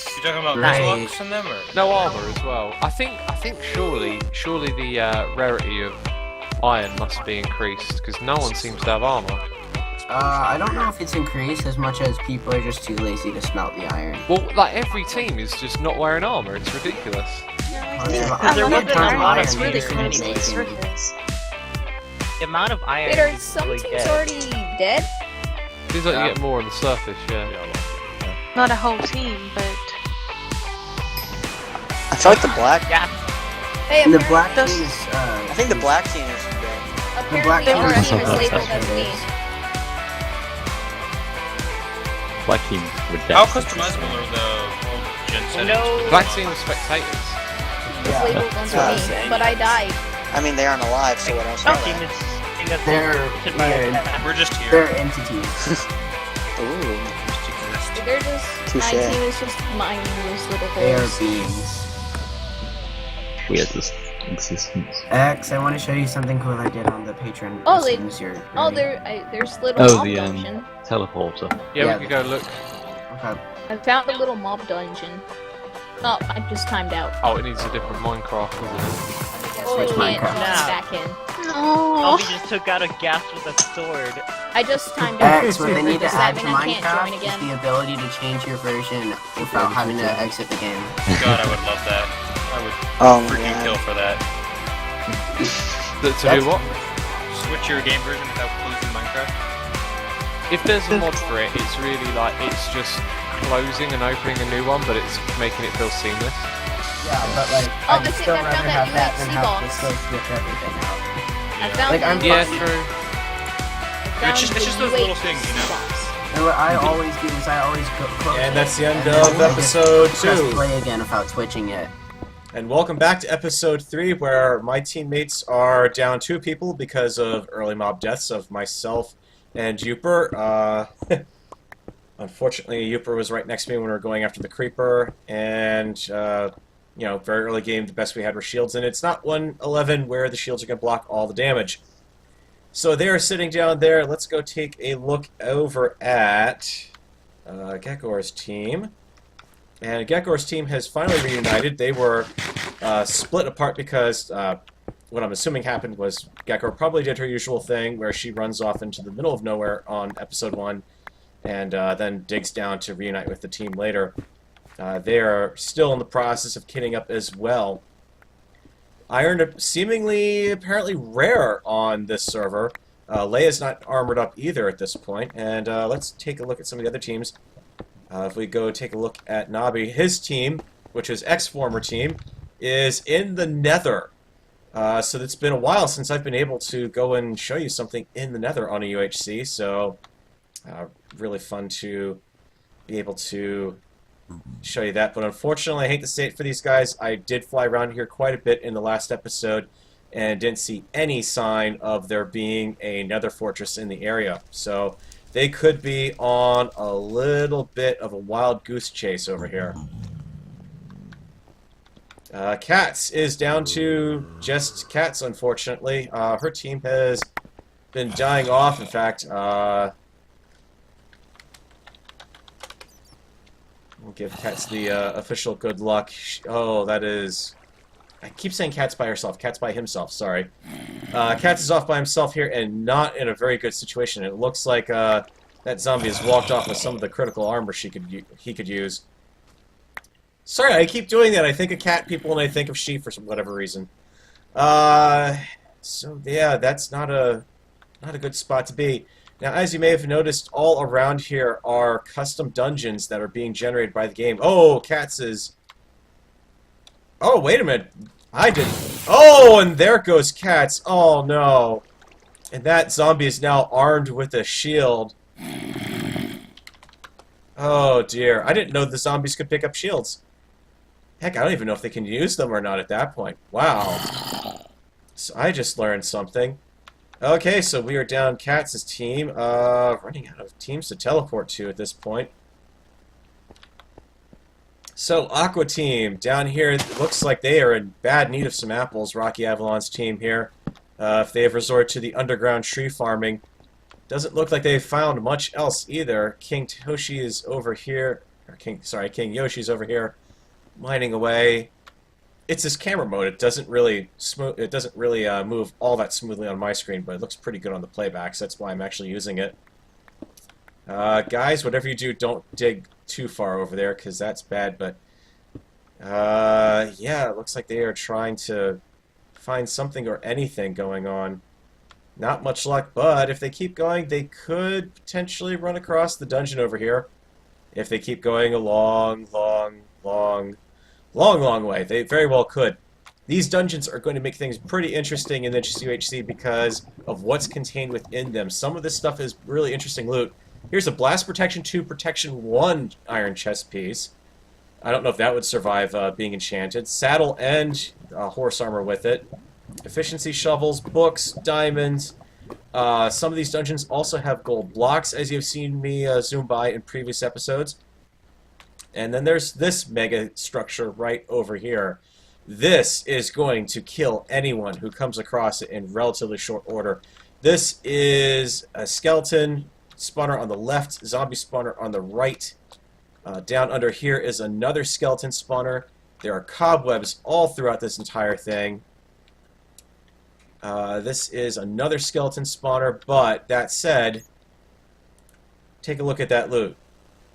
You talking about Right. nuzlocks in them, or No armor as well. I think surely the rarity of iron must be increased because no one seems to have armor. I don't know if it's increased as much as people are just too lazy to smelt the iron. Well, like every team is just not wearing armor. It's ridiculous. Yeah. There wasn't a lot of really meters crazy. anyways. The amount of iron Wait, are you some really teams get. already dead? Seems like you get more on the surface, yeah. Not a whole team, but I feel like the black. Yeah, Hey, And the apparently- black Does- team is, I think the black team is dead. Apparently, black our team team is is labeled as me. Black team with how death. customizable are the old gen settings? No. Black team of spectators. It's Yeah. labeled as me, but I died. I mean, they aren't alive, so what else our are team they? is thing that's They're limited by weird. attack. We're just here. they're entities. Ooh. Just exist. They're just, my Touche. team is just mindless little They are holes. beings. Weirdest existence. X, I want to show you something cool I did on the Patreon. Oh, as they- soon as you're Oh, ready. there's little Oh, mob the dungeon. teleporter. Yeah, Yeah. we could go look. Okay. I found a little mob dungeon. Oh, I just timed out. Oh, it needs a different Minecraft, doesn't it? Oh, Switch yeah, Minecraft. it's back in. no. Zombie just took out a gas with a sword. I just timed out. X, what they need to Does that add to mean I can't join Minecraft is again? the ability to change your version without having to exit the game. God, I would love that. I would Oh my freaking god. kill for that. To do what? Switch your game version without closing Minecraft. If there's a mod for it, it's really like it's just closing and opening a new one, but it's making it feel seamless. Yeah, but like, Oh, I I'd think still I found rather that have that than UHC have to box. still switch everything out. I found Like, I'm the- Yeah, fucking- true. I found It's just the those little UHC things, you know? box. And what I always do is I always go close And that's the it, end and of then I just episode press 2. play again without switching it. And welcome back to episode 3, where my teammates are down 2 people because of early mob deaths of myself and Uper. Unfortunately, Uper was right next to me when we were going after the creeper, and you know, very early game, the best we had were shields, and it's not 111 where the shields are going to block all the damage. So they're sitting down there. Let's go take a look over at Gekor's team. And Gekor's team has finally reunited. They were split apart because what I'm assuming happened was Gekor probably did her usual thing where she runs off into the middle of nowhere on episode 1 and then digs down to reunite with the team later. They are still in the process of kitting up as well. Iron seemingly apparently rare on this server. Leia's not armored up either at this point. And let's take a look at some of the other teams. If we go take a look at Nabi, his team, which is X-Former team, is in the Nether. So it's been a while since I've been able to go and show you something in the Nether on a UHC, so really fun to be able to show you that. But unfortunately, I hate to say it for these guys, I did fly around here quite a bit in the last episode and didn't see any sign of there being a Nether fortress in the area. So they could be on a little bit of a wild goose chase over here. Cats is down to just Cats, unfortunately. Her team has been dying off. In fact, we'll give Cats the official good luck. Oh, that is... I keep saying Cat's by herself. Cat's by himself, sorry. Cats is off by himself here and not in a very good situation. It looks like that zombie has walked off with some of the critical armor he could use. Sorry, I keep doing that. I think of cat people and I think of sheep for whatever reason. So yeah, that's not a good spot to be. Now, as you may have noticed, all around here are custom dungeons that are being generated by the game. Oh, Cats is... Oh, wait a minute. I didn't... Oh, and there goes Cats. Oh, no. And that zombie is now armed with a shield. Oh, dear. I didn't know the zombies could pick up shields. Heck, I don't even know if they can use them or not at that point. Wow. So I just learned something. Okay, so we are down Cats' team. Running out of teams to teleport to at this point. So, Aqua Team, down here, it looks like they are in bad need of some apples. Rocky Avalon's team here. If they have resorted to the underground tree farming. Doesn't look like they've found much else either. King Toshi is over here. King Yoshi's over here mining away. It's this camera mode. It doesn't really move all that smoothly on my screen, but it looks pretty good on the playbacks. That's why I'm actually using it. Guys, whatever you do, don't dig too far over there, because that's bad. But yeah, it looks like they are trying to find something or anything going on. Not much luck, but if they keep going, they could potentially run across the dungeon over here. If they keep going a long way, they very well could. These dungeons are going to make things pretty interesting in this UHC because of what's contained within them. Some of this stuff is really interesting loot. Here's a Blast Protection 2, Protection 1 iron chest piece. I don't know if that would survive being enchanted. Saddle and horse armor with it. Efficiency shovels, books, diamonds. Some of these dungeons also have gold blocks, as you've seen me zoom by in previous episodes. And then there's this mega structure right over here. This is going to kill anyone who comes across it in relatively short order. This is a skeleton spawner on the left, zombie spawner on the right. Down under here is another skeleton spawner. There are cobwebs all throughout this entire thing. This is another skeleton spawner, but that said, take a look at that loot.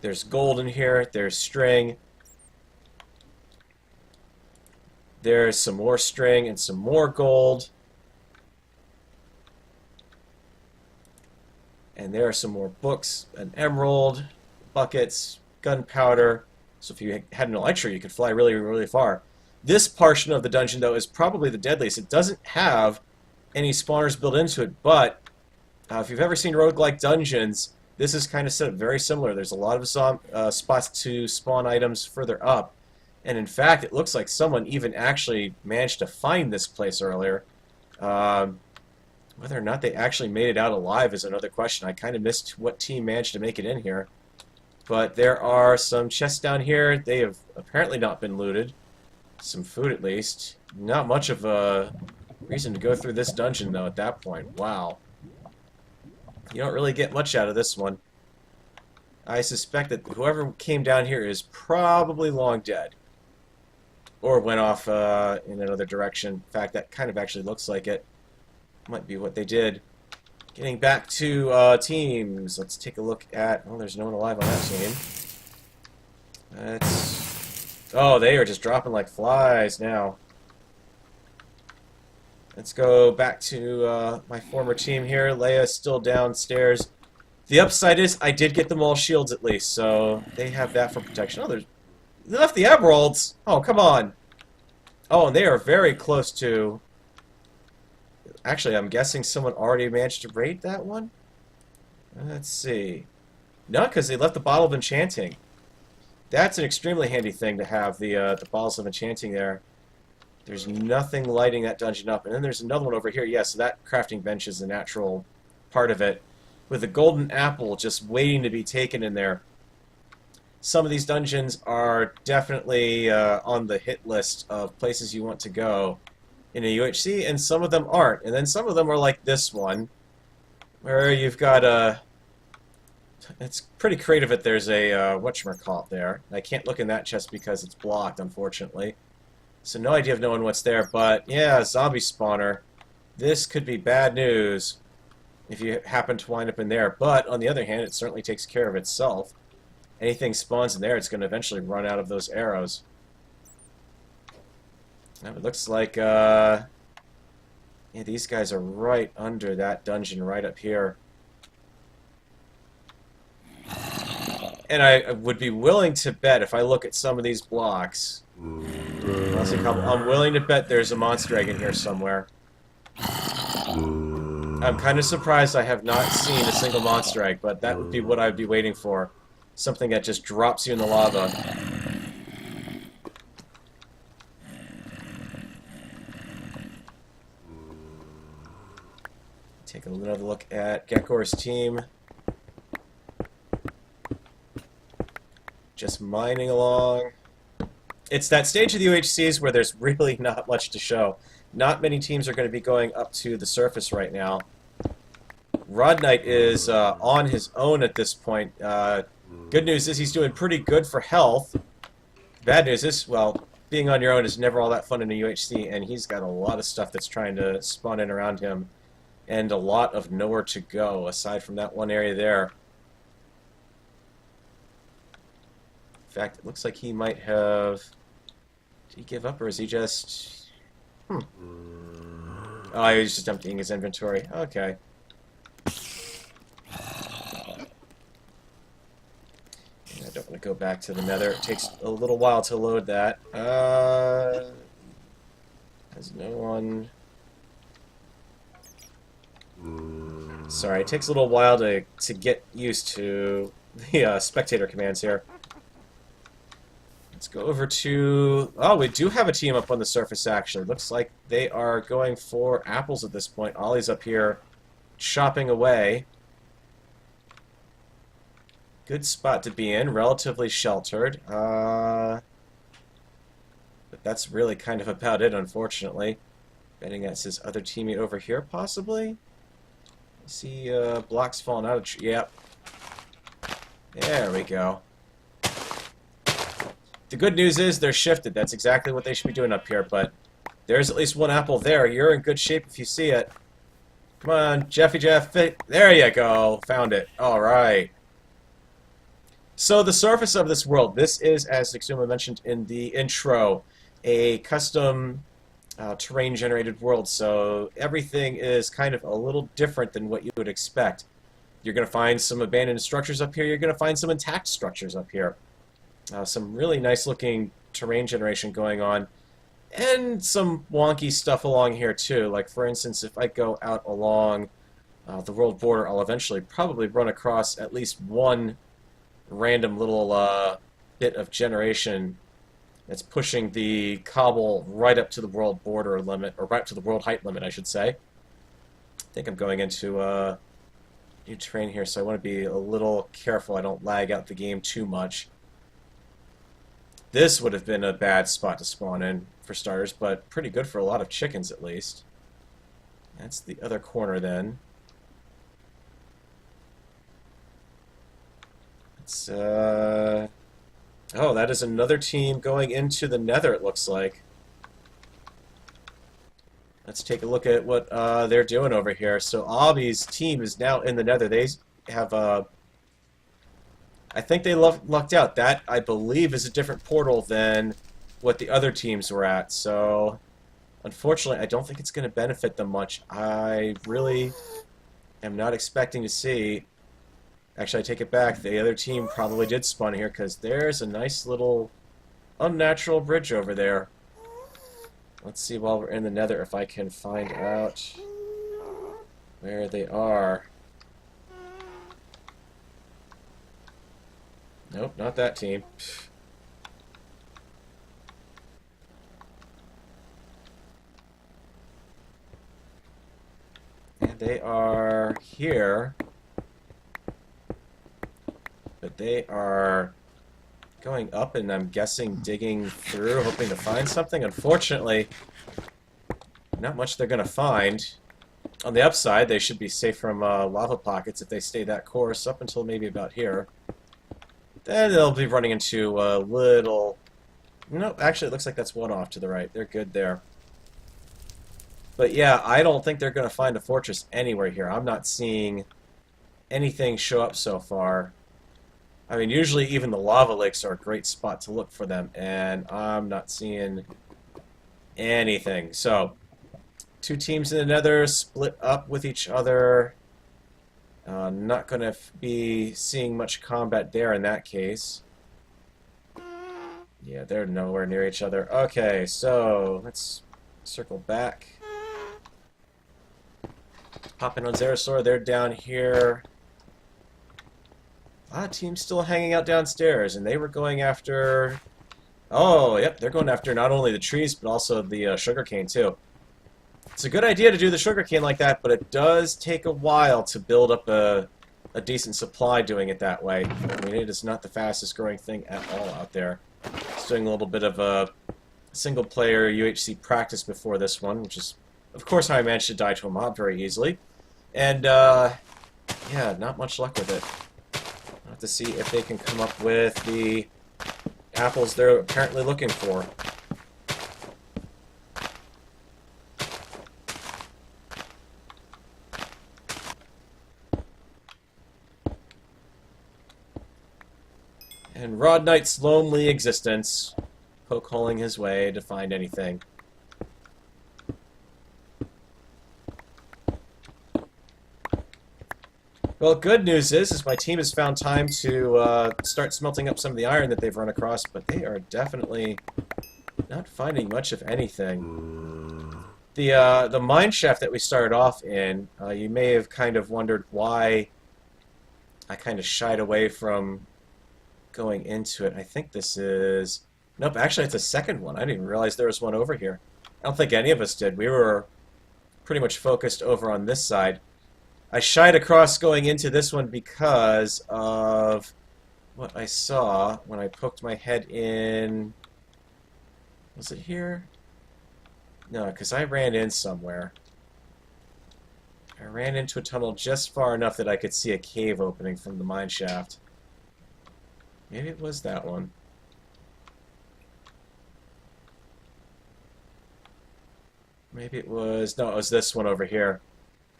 There's gold in here, there's string, there's some more string and some more gold, and there are some more books, an emerald, buckets, gunpowder. So if you had an elytra, you could fly really, really far. This portion of the dungeon, though, is probably the deadliest. It doesn't have any spawners built into it, but if you've ever seen roguelike dungeons, this is kind of set up very similar. There's a lot of spots to spawn items further up, and in fact, it looks like someone even actually managed to find this place earlier. Whether or not they actually made it out alive is another question. I kind of missed what team managed to make it in here. But there are some chests down here. They have apparently not been looted. Some food, at least. Not much of a reason to go through this dungeon, though, at that point. Wow. You don't really get much out of this one. I suspect that whoever came down here is probably long dead. Or went off in another direction. In fact, that kind of actually looks like it. Might be what they did. Getting back to teams. Let's take a look at... Oh, there's no one alive on that team. Oh, they are just dropping like flies now. Let's go back to my former team here. Leia's still downstairs. The upside is I did get them all shields at least, so they have that for protection. Oh, they left the emeralds! Oh, come on! Oh, and they are very close to... Actually, I'm guessing someone already managed to raid that one? Let's see. No, because they left the Bottle of Enchanting. That's an extremely handy thing to have, the Bottles of Enchanting there. There's nothing lighting that dungeon up. And then there's another one over here. Yeah, so that crafting bench is the natural part of it. With a golden apple just waiting to be taken in there. Some of these dungeons are definitely on the hit list of places you want to go in a UHC, and some of them aren't. And then some of them are like this one, where you've got a... It's pretty creative that there's a whatchamacallit there. I can't look in that chest because it's blocked, unfortunately. So no idea of knowing what's there, but yeah, zombie spawner. This could be bad news if you happen to wind up in there. But on the other hand, it certainly takes care of itself. Anything spawns in there, it's going to eventually run out of those arrows. Now it looks like, yeah, these guys are right under that dungeon right up here. And I would be willing to bet, if I look at some of these blocks, I'm willing to bet there's a monster egg in here somewhere. I'm kind of surprised I have not seen a single monster egg, but that would be what I'd be waiting for. Something that just drops you in the lava. Take another look at Gekor's team. Just mining along. It's that stage of the UHCs where there's really not much to show. Not many teams are going to be going up to the surface right now. Rod Knight is on his own at this point. Good news is he's doing pretty good for health. Bad news is, well, being on your own is never all that fun in a UHC, and he's got a lot of stuff that's trying to spawn in around him, and a lot of nowhere to go, aside from that one area there. In fact, it looks like he might have... Did he give up, or is he just... Oh, he was just emptying his inventory. Okay. I don't want to go back to the Nether. It takes a little while to load that. Has no one... Sorry, it takes a little while to get used to the spectator commands here. Let's go over to... Oh, we do have a team up on the surface, actually. Looks like they are going for apples at this point. Ollie's up here chopping away. Good spot to be in, relatively sheltered. But that's really kind of about it, unfortunately. Betting that's his other teammate over here, possibly? I see blocks falling out of... Yep. There we go. The good news is they're shifted. That's exactly what they should be doing up here, but there's at least one apple there. You're in good shape if you see it. Come on, Jeffy Jeff. There you go. Found it. All right. So the surface of this world, this is, as Exuma mentioned in the intro, a custom terrain-generated world. So everything is kind of a little different than what you would expect. You're going to find some abandoned structures up here. You're going to find some intact structures up here. Some really nice-looking terrain generation going on. And some wonky stuff along here, too. Like, for instance, if I go out along the world border, I'll eventually probably run across at least one random little bit of generation that's pushing the cobble right up to the world border limit, or right to the world height limit, I should say. I think I'm going into new terrain here, so I want to be a little careful I don't lag out the game too much. This would have been a bad spot to spawn in, for starters, but pretty good for a lot of chickens, at least. That's the other corner, then. It's, oh, that is another team going into the Nether, it looks like. Let's take a look at what they're doing over here. So Obby's team is now in the Nether. They have I think they lucked out. That, I believe, is a different portal than what the other teams were at. So, unfortunately, I don't think it's going to benefit them much. I really am not expecting to see... Actually, I take it back. The other team probably did spawn here, because there's a nice little unnatural bridge over there. Let's see while we're in the Nether if I can find out where they are. Nope, not that team. And they are here. But they are going up and I'm guessing digging through, hoping to find something. Unfortunately, not much they're going to find. On the upside, they should be safe from lava pockets if they stay that course up until maybe about here. Then they'll be running into a little... No, actually, it looks like that's one off to the right. They're good there. But yeah, I don't think they're going to find a fortress anywhere here. I'm not seeing anything show up so far. I mean, usually even the lava lakes are a great spot to look for them, and I'm not seeing anything. So, two teams in the Nether split up with each other. Not going to be seeing much combat there in that case. Yeah, they're nowhere near each other. Okay, so let's circle back. Pop in on Zerasaur, they're down here. Team's still hanging out downstairs, and they were going after... Oh, yep, they're going after not only the trees, but also the sugarcane, too. It's a good idea to do the sugarcane like that, but it does take a while to build up a decent supply doing it that way. I mean, it is not the fastest growing thing at all out there. Just doing a little bit of a single-player UHC practice before this one, which is, of course, how I managed to die to a mob very easily. And, yeah, not much luck with it. to see if they can come up with the apples they're apparently looking for. And Rod Knight's lonely existence, poke-holing his way to find anything. Well, good news is my team has found time to start smelting up some of the iron that they've run across, but they are definitely not finding much of anything. The mine shaft that we started off in, you may have kind of wondered why I kind of shied away from going into it. I think this is... Nope, actually it's a second one. I didn't even realize there was one over here. I don't think any of us did. We were pretty much focused over on this side. I shied across going into this one because of what I saw when I poked my head in... Was it here? No, because I ran in somewhere. I ran into a tunnel just far enough that I could see a cave opening from the mine shaft. Maybe it was that one. Maybe it was... No, it was this one over here.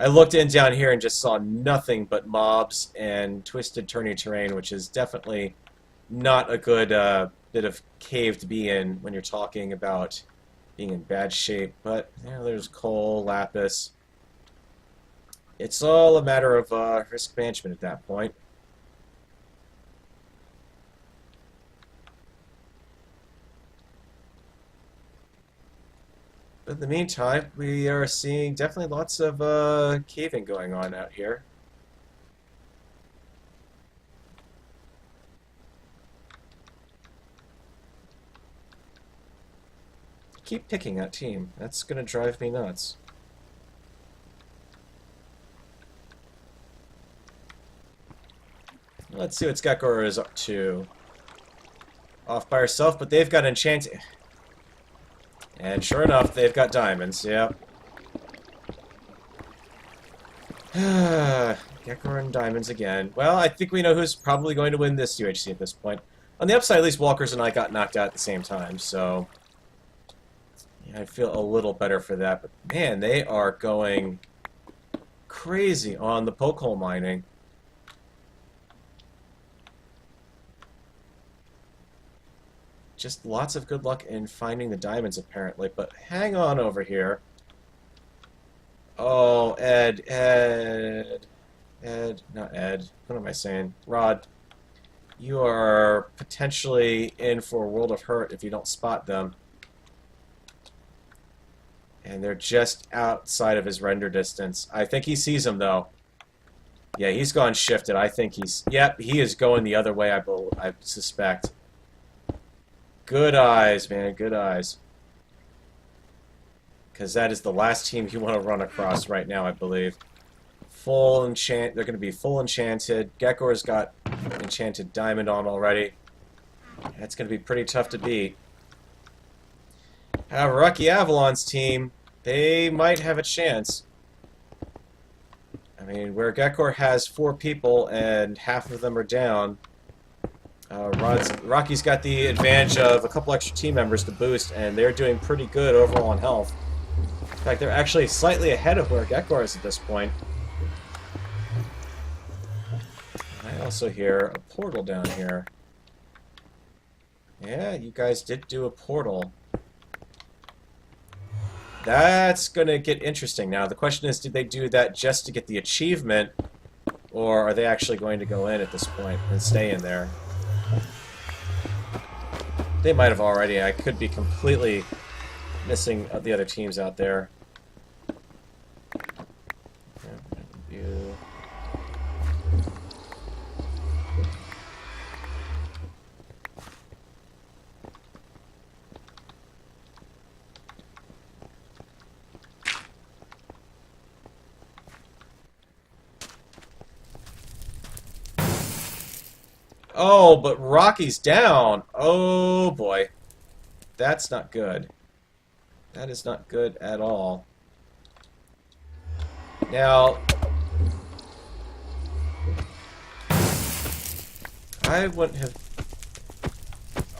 I looked in down here and just saw nothing but mobs and twisted turny terrain, which is definitely not a good bit of cave to be in when you're talking about being in bad shape. But there's coal, lapis. It's all a matter of risk management at that point. But in the meantime, we are seeing definitely lots of caving going on out here. Keep picking that team. That's going to drive me nuts. Let's see what Gekor is up to. Off by herself, but they've got enchanted... And sure enough, they've got diamonds, yep. Gekor and diamonds again. Well, I think we know who's probably going to win this UHC at this point. On the upside, at least Walkers and I got knocked out at the same time, so... Yeah, I feel a little better for that, but man, they are going crazy on the poke hole mining. Just lots of good luck in finding the diamonds, apparently. But hang on over here. Oh, Ed. Not Ed. What am I saying? Rod. You are potentially in for a world of hurt if you don't spot them. And they're just outside of his render distance. I think he sees them, though. Yeah, he's gone shifted. I think he's... Yep, he is going the other way, I suspect. Good eyes, man, good eyes. Because that is the last team you want to run across right now, I believe. Full enchant. They're going to be full enchanted. Gekor's got enchanted diamond on already. That's going to be pretty tough to beat. However, Rocky Avalon's team, they might have a chance. I mean, where Gekor has 4 people and half of them are down... Rocky's got the advantage of a couple extra team members to boost, and they're doing pretty good overall on health. In fact, they're actually slightly ahead of where Gekor is at this point. I also hear a portal down here. Yeah, you guys did do a portal. That's going to get interesting now. The question is, did they do that just to get the achievement, or are they actually going to go in at this point and stay in there? They might have already. I could be completely missing the other teams out there. Oh, but Rocky's down. Oh, boy. That's not good. That is not good at all. Now... I wouldn't have...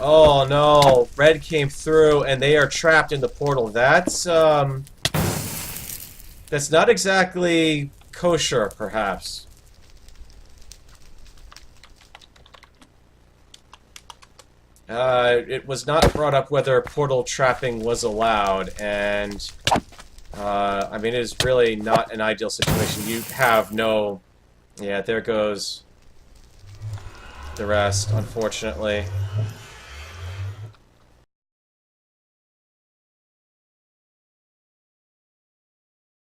Oh no, red came through and they are trapped in the portal. That's not exactly kosher, perhaps. It was not brought up whether portal trapping was allowed, and I mean, it is really not an ideal situation. You have no... Yeah, there goes the rest, unfortunately.